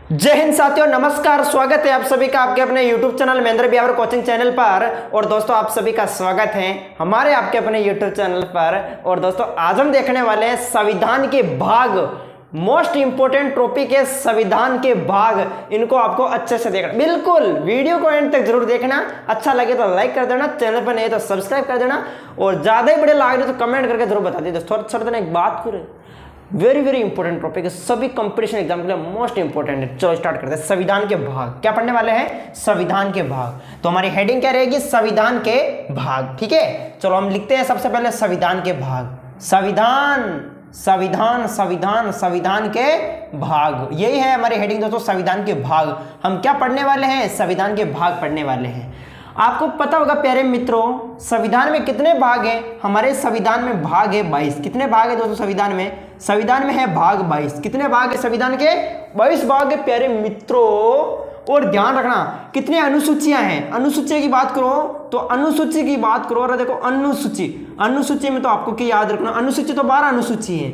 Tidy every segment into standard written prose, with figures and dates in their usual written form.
जय हिंद साथियों, नमस्कार। स्वागत है आप सभी का आपके अपने YouTube channel Mahendra Bihawar coaching channel पर। और दोस्तों आप सभी का स्वागत है हमारे आपके अपने YouTube चैनल पर। और दोस्तों आज हम देखने वाले हैं संविधान के भाग, मोस्ट इंपोर्टेंट टॉपिक है संविधान के भाग। इनको आपको अच्छे से देखना, बिल्कुल वीडियो को एंड तक जरूर देखना। अच्छा लगे तो लाइक कर देना, चैनल पर नहीं तो सब्सक्राइब कर देना, और ज्यादा ही बड़े लग रहे तो कमेंट करके जरूर बता दीजिए। थोड़ा एक बात करें, वेरी इंपॉर्टेंट टॉपिक है, सभी कंपटीशन एग्जाम के लिए मोस्ट इंपॉर्टेंट है। चलो स्टार्ट करते हैं। संविधान के भाग क्या पढ़ने वाले हैं? संविधान के भाग। तो हमारी हेडिंग क्या रहेगी? संविधान के भाग। ठीक है, चलो हम लिखते हैं सबसे पहले संविधान के भाग। संविधान संविधान संविधान संविधान के भाग, यही है हमारी हेडिंग दोस्तों, संविधान के भाग। हम क्या पढ़ने वाले हैं? संविधान के भाग पढ़ने वाले हैं। आपको पता होगा प्यारे मित्रों, संविधान में कितने भाग हैं? हमारे संविधान में भाग है 22। कितने भाग है दोस्तों संविधान में? संविधान में है भाग 22। कितने भाग है संविधान के? 22 भाग है प्यारे मित्रों। और ध्यान रखना कितनी अनुसूचियां हैं। अनुसूची की बात करो तो अनुसूची की बात करो, और देखो अनुसूची में तो आपको क्या याद रखना, अनुसूची तो 12 अनुसूची है।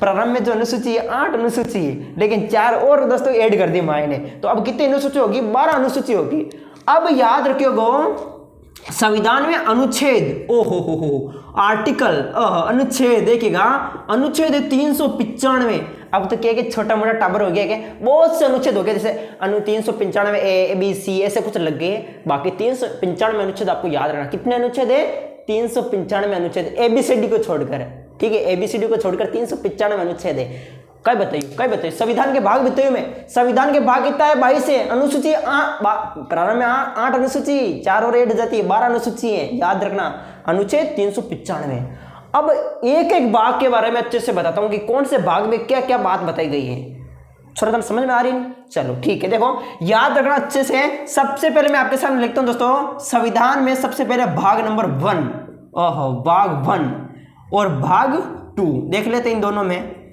प्रारंभ में जो अनुसूची है 8 अनुसूची है, लेकिन 4 और दोस्तों ऐड कर दी माई ने, तो अब कितनी अनुसूची होगी? 12 अनुसूची होगी। अब याद रखिएगा संविधान में अनुच्छेद, आर्टिकल, अनुच्छेद देखिएगा, अनुच्छेद 395। अब तो क्या छोटा मोटा टाबर हो गया, क्या बहुत से अनुच्छेद हो गए, जैसे 395 ए बी सी ऐसे कुछ लग गए। बाकी 395 अनुच्छेद आपको याद रखना। कितने अनुच्छेद है? 395 अनुच्छेद, एबीसीडी को छोड़कर। ठीक है, एबीसीडी को छोड़कर 395 अनुच्छेद है। कई बताइए संविधान के भाग बताइए मैं। संविधान के भाग कितना है? 22 है। अनुसूची प्रारंभ में 8 अनुसूची, 4 और 8 जाती है, 12 अनुसूची है। याद रखना अनुच्छेद 395। अब एक एक भाग के बारे में अच्छे से बताता हूं कि कौन से भाग में क्या क्या बात बताई गई है। थोड़ा समझ में आ रही है? चलो ठीक है, देखो याद रखना अच्छे से। सबसे पहले मैं आपके सामने लिखता हूं दोस्तों, संविधान में सबसे पहले भाग नंबर 1, भाग 1 और भाग 2 देख लेते हैं इन दोनों में।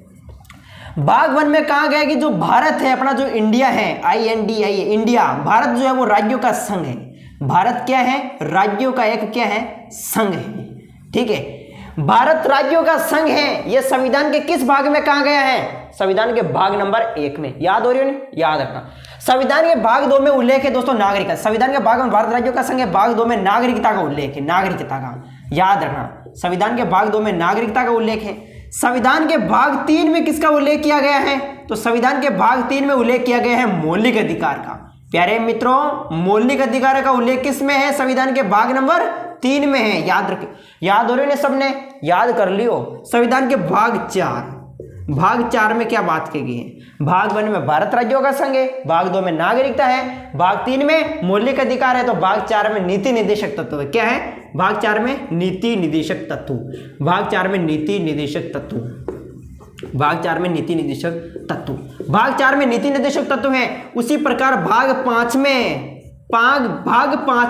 भाग 1 में कहा गया कि जो भारत है अपना, जो इंडिया है, INDIA इंडिया, भारत जो है वो राज्यों का संघ है। भारत क्या है? राज्यों का एक क्या है? संघ है। ठीक है, भारत राज्यों का संघ है। यह संविधान के किस भाग में कहा गया है? संविधान के भाग नंबर 1 में। याद हो रही है? याद रखना। संविधान के भाग 2 में उल्लेख है दोस्तों नागरिकता। संविधान के भाग में भारत राज्यों का संघ है, भाग 2 में नागरिकता का उल्लेख है। नागरिकता का याद रखना, संविधान के भाग 2 में नागरिकता का उल्लेख है। संविधान के भाग 3 में किसका उल्लेख किया गया है? तो संविधान के भाग 3 में उल्लेख किया गया है मौलिक अधिकार का। प्यारे मित्रों, मौलिक अधिकार का उल्लेख किस में है? संविधान के भाग नंबर 3 में है। याद रखिए, याद हो रहे ने सबने? याद कर लियो। संविधान के भाग 4 में क्या बात की गई है? भाग 1 में भारत राज्यों का संघ है, भाग 2 में नागरिकता है, भाग 3 में मौलिक अधिकार है, तो भाग 4 में नीति निर्देशक तत्व है। क्या है? भाग 4 में नीति निर्देशक तत्व। भाग 4 में नीति निर्देशक तत्व। भाग 4 में नीति निर्देशक तत्व। भाग 4 में नीति निर्देशक तत्व है। उसी प्रकार भाग 5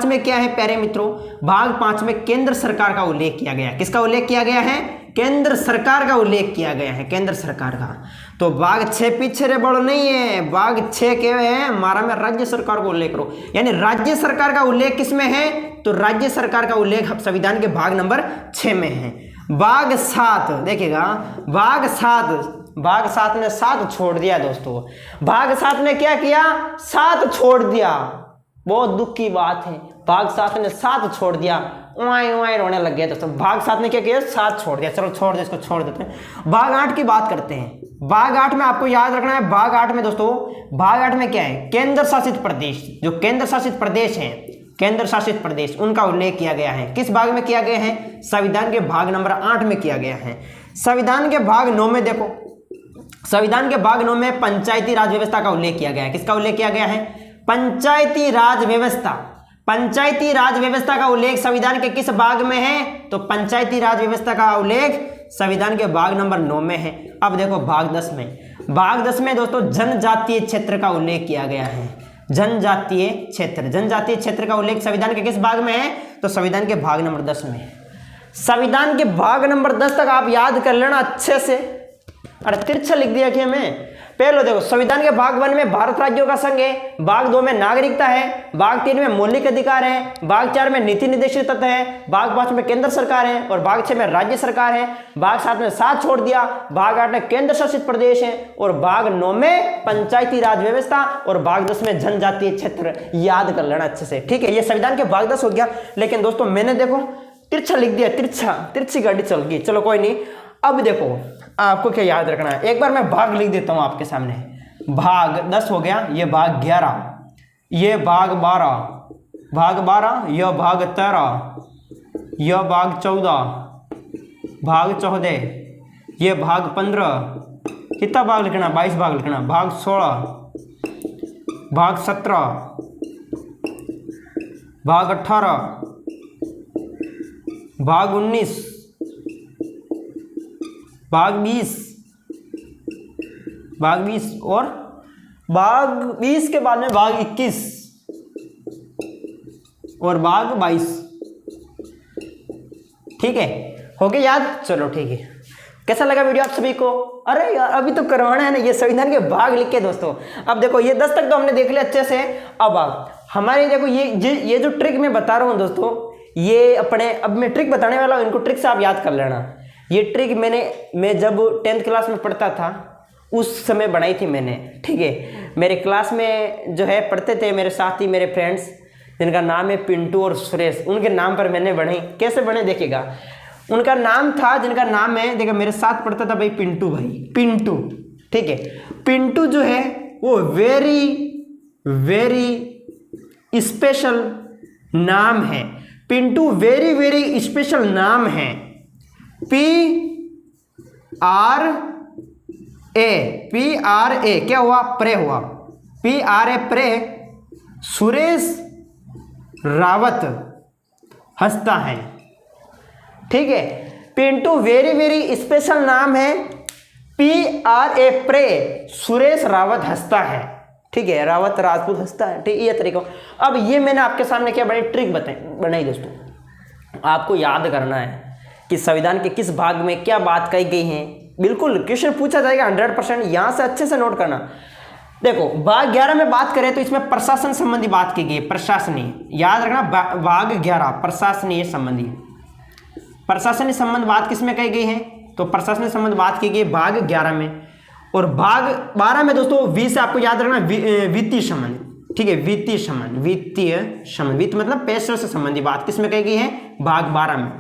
में क्या है प्यारे मित्रों? भाग 5 में केंद्र सरकार का उल्लेख किया गया। किसका उल्लेख किया गया है? केंद्र सरकार का उल्लेख किया गया है, केंद्र सरकार का। तो भाग 6 पीछे रे बड़ो नहीं है, भाग 6 क्या है हमारा में? राज्य सरकार को उल्लेख करो, यानी राज्य सरकार का उल्लेख किसमें है? तो राज्य सरकार का उल्लेख संविधान के भाग नंबर 6 में है। भाग 7 देखिएगा, भाग 7 ने 7 छोड़ दिया दोस्तों। भाग 7 ने क्या किया? 7 छोड़ दिया। बहुत दुख की बात है, भाग 7 ने 7 छोड़ दिया। ओए रोने लग गया दोस्तों। भाग 7 ने क्या किया? 7 छोड़ दिया। चलो छोड़ दे, इसको छोड़ देते हैं। भाग 8 की बात करते हैं। भाग 8 में आपको याद रखना है, भाग 8 में दोस्तों, भाग 8 में क्या है? केंद्र शासित प्रदेश। जो केंद्र शासित प्रदेश है, केंद्र शासित प्रदेश, उनका उल्लेख किया गया है। किस भाग में किया गया है? संविधान के भाग नंबर 8 में किया गया है। संविधान के भाग 9 में देखो, संविधान के भाग 9 में पंचायती राज व्यवस्था का उल्लेख किया गया है। किसका उल्लेख किया गया है? पंचायती राज व्यवस्था। पंचायती राज व्यवस्था का उल्लेख संविधान के किस भाग में है? तो पंचायती राज व्यवस्था का उल्लेख संविधान के भाग नंबर 9 में है। अब देखो भाग 10 में, भाग 10 में दोस्तों जनजातीय क्षेत्र का उल्लेख किया गया है। जनजातीय क्षेत्र का उल्लेख संविधान के किस भाग में है? तो संविधान के भाग नंबर 10 में है। संविधान के भाग नंबर 10 तक आप याद कर लेना अच्छे से। अरे तिरछा लिख दिया क्या मैं? पहले देखो, संविधान के भाग 1 में भारत राज्यों का संघ है, भाग 2 में नागरिकता है, भाग 3 में मौलिक अधिकार है, भाग 4 में नीति निर्देशित तत्व है, भाग 5 में केंद्र सरकार है और भाग 6 में राज्य सरकार है, भाग 7 में साथ छोड़ दिया, भाग 8 में केंद्र शासित प्रदेश है और भाग 9 में पंचायती राज व्यवस्था और भाग 10 में जनजातीय क्षेत्र। याद कर लेना अच्छे से, ठीक है। ये संविधान के भाग 10 हो गया। लेकिन दोस्तों मैंने देखो तिरछा लिख दिया, तिरछी गाड़ी चल गई, चलो कोई नहीं। अब देखो आपको क्या याद रखना है, एक बार मैं भाग लिख देता हूं आपके सामने। भाग 10 हो गया, ये भाग 11, ये भाग 12, यह भाग 13, यह भाग 14, भाग 14, ये भाग 15, कितना भाग लिखना, 22 भाग लिखना, भाग 16, भाग 17, भाग 18, भाग 19, भाग 20, और भाग 20 के बाद में भाग 21 और भाग 22। ठीक है, हो गया याद? चलो ठीक है। कैसा लगा वीडियो आप सभी को? अरे यार अभी तो करवाना है ना, ये संविधान के भाग लिख के दोस्तों। अब देखो ये 10 तक तो हमने देख लिया अच्छे से। अब हमारे देखो ये जो ट्रिक मैं बता रहा हूँ दोस्तों, ये अपने अब मैं ट्रिक बताने वाला हूँ, इनको ट्रिक से आप याद कर लेना। ये ट्रिक मैं जब 10th क्लास में पढ़ता था उस समय बनाई थी मैंने, ठीक है। मेरे क्लास में जो है पढ़ते थे मेरे साथी, मेरे फ्रेंड्स जिनका नाम है पिंटू और सुरेश, उनके नाम पर मैंने बनाई। कैसे बने देखिएगा, उनका नाम था, जिनका नाम है देखो मेरे साथ पढ़ता था भाई पिंटू, पिंटू, ठीक है। पिंटू जो है वो वेरी स्पेशल नाम है। पिंटू वेरी स्पेशल नाम है। P-R-A क्या हुआ? प्रे हुआ। P-R-A pray. सुरेश रावत हंसता है, ठीक है। पिंटू वेरी स्पेशल नाम है। P-R-A प्रे, सुरेश रावत हंसता है, ठीक है। रावत राजपूत हंसता है, ठीक है। ये तरीका। अब ये मैंने आपके सामने क्या बड़ी ट्रिक बनाई दोस्तों। आपको याद करना है कि संविधान के किस भाग में क्या बात कही गई है। बिल्कुल क्वेश्चन पूछा जाएगा 100%, यहां से अच्छे से नोट करना। देखो भाग 11 में बात करें तो इसमें प्रशासन संबंधी बात की गई है, प्रशासनीय। याद रखना भाग 11 प्रशासनीय संबंधी। प्रशासनिक संबंध बात किसमें कही गई है? तो प्रशासनिक संबंध बात की गई भाग 11 में। और भाग 12 में दोस्तों वी से आपको याद रखना वित्तीय संबंध, ठीक है। वित्तीय संबंध, वित्त मतलब पैसे से संबंधी बात किसमें कही गई है? भाग 12 में।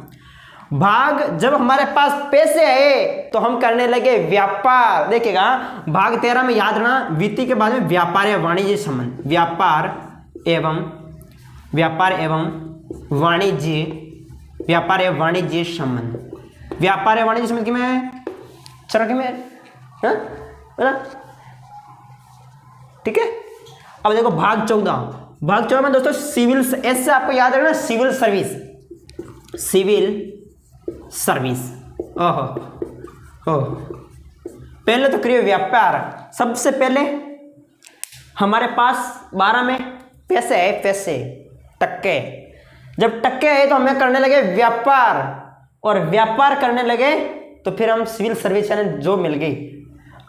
भाग जब हमारे पास पैसे आए तो हम करने लगे व्यापार, देखिएगा। भाग 13 में याद रखना वित्तीय के बाद में व्यापार या वाणिज्य संबंध, व्यापार एवं वाणिज्य संबंध। व्यापार या वाणिज्य संबंध की में चरक में, ठीक है। अब देखो भाग 14 में दोस्तों सिविल, एस से आपको याद रखना सिविल सर्विस। ओहो, पहले तो करिए व्यापार। सबसे पहले हमारे पास 12 में पैसे है, पैसे टक्के। जब टक्के आए तो हमें करने लगे व्यापार, और व्यापार करने लगे तो फिर हम सिविल सर्विस यानी जॉब मिल गई।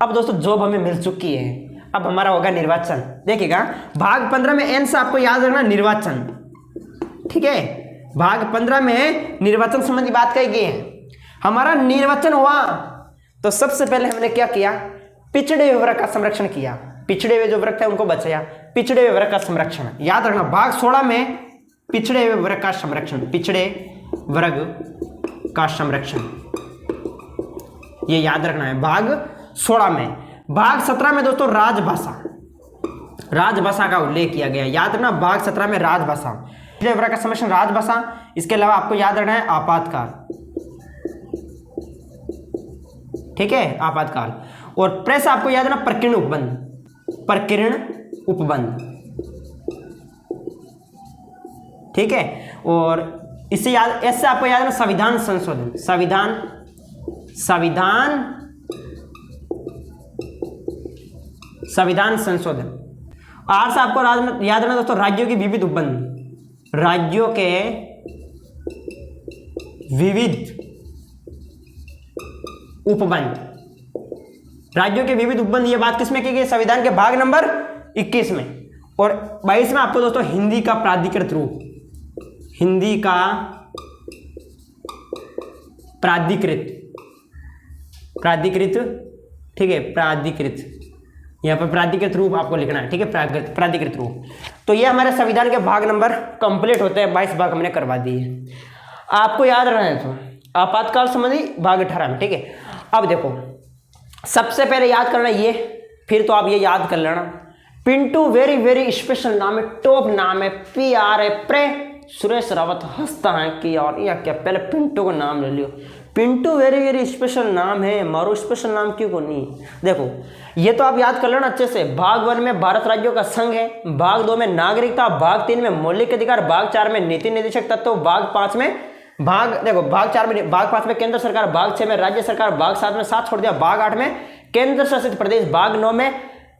अब दोस्तों जॉब हमें मिल चुकी है, अब हमारा होगा निर्वाचन। देखिएगा भाग 15 में एन से आपको याद रखना निर्वाचन, ठीक है। भाग 15 में निर्वाचन संबंधी बात कही गई है। हमारा निर्वाचन हुआ तो सबसे पहले हमने क्या किया? पिछड़े हुए वर्ग का संरक्षण किया। पिछड़े हुए जो वर्ग थे उनको बचाया, पिछड़े हुए वर्ग का संरक्षण। याद रखना भाग 16 में पिछड़े हुए वर्ग का संरक्षण, पिछड़े वर्ग का संरक्षण, ये याद रखना है भाग 16 में। भाग 17 में दोस्तों राजभाषा का उल्लेख किया गया। याद रखना भाग 17 में राजभाषा, पिछड़े वर्ग का संरक्षण, राजभाषा। इसके अलावा आपको याद रखना है आपातकाल, ठीक है, आपातकाल। और प्रेस आपको याद रखना प्रकीर्ण उपबंध, ठीक है। और इससे याद, ऐसे आपको याद रखना संविधान संशोधन, संविधान संशोधन। आर से आपको याद रखना दोस्तों राज्यों के विविध उपबंध, राज्यों के विविध उपबंध, राज्यों के विविध उपबंध, ये बात किसमें की गई? संविधान के भाग नंबर 21 में। और 22 में आपको दोस्तों हिंदी का प्राधिकृत रूप, हिंदी का प्राधिकृत, ठीक है, प्राधिकृत, यहाँ पर प्राधिकृत रूप आपको लिखना है, ठीक है, प्राधिकृत रूप। तो ये हमारे संविधान के भाग नंबर कंप्लीट होते हैं, 22 भाग हमने करवा दिए। आपको याद रहना है तो आपातकाल संबंधी भाग 18 में, ठीक है। अब देखो सबसे पहले याद करना ये, फिर तो आप ये याद कर लेना, पिंटू वेरी वेरी स्पेशल नाम है, टॉप नाम है, PR है, प्रे सुरेश रावत हंसता है कि यार या क्या, पहले पिंटू का नाम ले लियो, पिंटू वेरी वेरी स्पेशल नाम है, मारो स्पेशल नाम क्यों को नहीं। देखो ये तो आप याद कर लेना अच्छे से। भाग 1 में भारत राज्यों का संघ है, भाग 2 में नागरिकता, भाग 3 में मौलिक अधिकार, भाग 4 में नीति निर्देशक तत्व, भाग 5 में भाग 5 में केंद्र सरकार, भाग 6 में राज्य सरकार, भाग 7 में 7 छोड़ दिया, भाग 8 में केंद्र शासित प्रदेश, भाग 9 में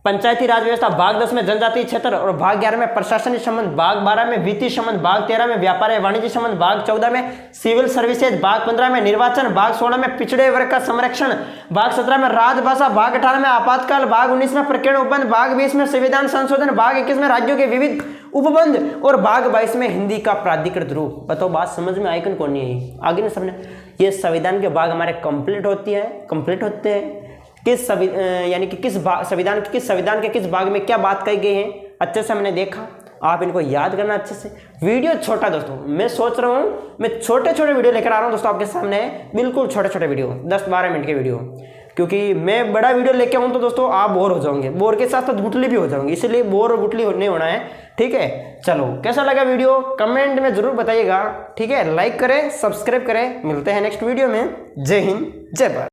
पंचायती राज व्यवस्था, भाग 10 में जनजातीय क्षेत्र और भाग 11 में प्रशासनिक संबंध, भाग 12 में वित्तीय संबंध, भाग 13 में व्यापार एवं वाणिज्य संबंध, भाग 14 में सिविल सर्विसेज, भाग 15 में निर्वाचन, भाग 16 में पिछड़े वर्ग का संरक्षण, भाग 17 में राजभाषा, भाग 18 में आपातकाल, भाग 19 में प्रकीर्ण उपबंध, भाग 20 में संविधान संशोधन, भाग 21 में राज्यों के विविध उपबंध और भाग 22 में हिंदी का प्राधिकृत रूप। बताओ बात समझ में आई कौन नहीं आई? आगे ना सबने, ये संविधान के भाग हमारे कंप्लीट होते हैं। यानी कि संविधान के किस भाग में क्या बात कही गई है, अच्छे से हमने देखा। आप इनको याद करना अच्छे से। वीडियो छोटा दोस्तों, मैं सोच रहा हूँ मैं छोटे छोटे वीडियो लेकर आ रहा हूँ दोस्तों आपके सामने, बिल्कुल छोटे छोटे वीडियो, 10-12 मिनट के वीडियो, क्योंकि मैं बड़ा वीडियो लेके आऊँ तो दोस्तों आप बोर हो जाओगे, बोर के साथ साथ गुटली भी हो जाओगे, इसलिए बोर और गुटली नहीं होना है, ठीक है। चलो कैसा लगा वीडियो कमेंट में जरूर बताइएगा, ठीक है। लाइक करें, सब्सक्राइब करें, मिलते हैं नेक्स्ट वीडियो में। जय हिंद, जय भारत।